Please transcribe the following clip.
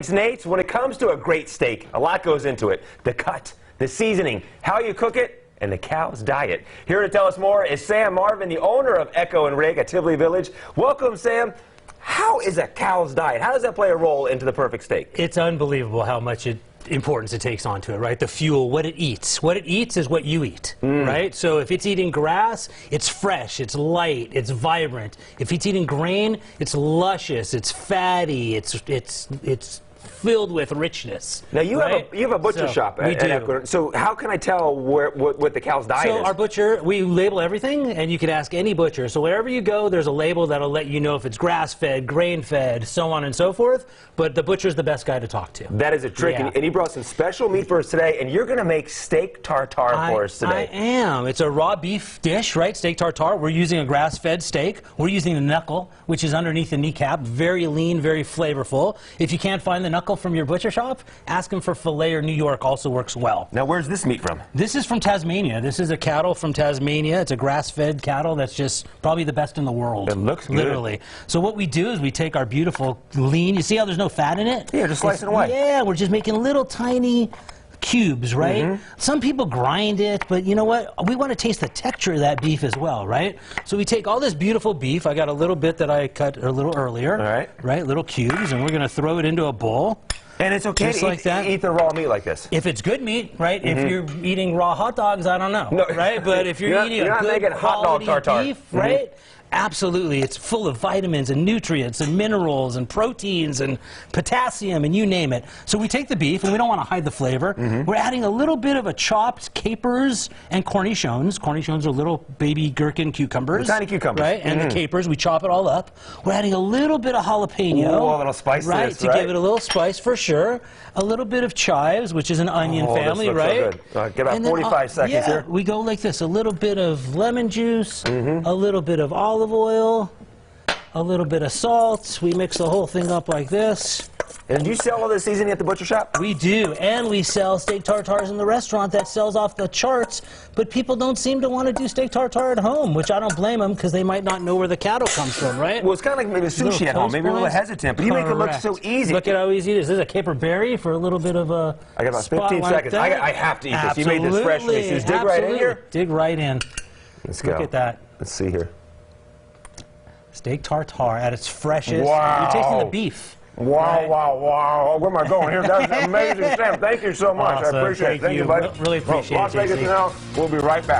Nate, when it comes to a great steak, a lot goes into it. The cut, the seasoning, how you cook it, and the cow's diet. Here to tell us more is Sam Marvin, the owner of Echo and Rig at Tivoli Village. Welcome, Sam. How is a cow's diet? How does that play a role into the perfect steak? It's unbelievable how much importance it takes onto it, right? The fuel, what it eats. What it eats is what you eat, right? So if it's eating grass, it's fresh, it's light, it's vibrant. If it's eating grain, it's luscious, it's fatty, it's filled with richness. Now you right? have a butcher shop at Echo. So how can I tell what the cow's diet is? So our butcher, we label everything, and you can ask any butcher. So wherever you go, there's a label that'll let you know if it's grass-fed, grain-fed, so on and so forth. But the butcher's the best guy to talk to. That is a trick, Yeah. and you brought some special meat for us today, and you're going to make steak tartare for us today. I am. It's a raw beef dish, right? Steak tartare. We're using a grass-fed steak. We're using the knuckle, which is underneath the kneecap. Very lean, very flavorful. If you can't find the knuckle from your butcher shop, ask them for filet or New York. Also works well. Now, where's this meat from? This is from Tasmania. This is a cattle from Tasmania. It's a grass-fed cattle that's just probably the best in the world. It looks good. Literally. So what we do is we take our beautiful lean. You see how there's no fat in it? Yeah, just slice it away. Yeah, we're just making little tiny cubes, right? Some people grind it, but you know what? We want to taste the texture of that beef as well, right? So we take all this beautiful beef. I got a little bit that I cut a little earlier. All right. Right, little cubes, and we're going to throw it into a bowl. And it's okay Just to like that. eat the raw meat like this. If it's good meat, right? If you're eating raw hot dogs, I don't know, right? But if you're eating a good quality beef, right? Absolutely. It's full of vitamins and nutrients and minerals and proteins and potassium and you name it. So we take the beef, and we don't want to hide the flavor. We're adding a little bit of a chopped capers and cornichons. Cornichons are little baby gherkin cucumbers. The tiny cucumbers. Right? And the capers, we chop it all up. We're adding a little bit of jalapeno. Ooh, a little spice to right? this, To give it a little spice for sure. A little bit of chives, which is an onion family, this looks right? So good. Get about 45 seconds here. We go like this. A little bit of lemon juice, a little bit of olive oil, a little bit of salt. We mix the whole thing up like this. And do you sell all this seasoning at the butcher shop? We do, and we sell steak tartares in the restaurant. That sells off the charts, but people don't seem to want to do steak tartare at home, which I don't blame them, because they might not know where the cattle comes from, right? Well, it's kind of like maybe sushi at home, maybe a little hesitant, but you make it look so easy. Look at how easy it is. This is a caper berry for a little bit of a I got about 15 like seconds. that. I have to eat this. You made this fresh. So just dig right in here? Dig right in. Let's go. Look at that. Let's see here. Steak tartare at its freshest. Wow. You're tasting the beef. Wow, right? wow. Where am I going here? That's amazing, Sam. Thank you so much. Awesome. I appreciate it. Thank you, buddy. Really appreciate it, Las Vegas JC. Now. We'll be right back.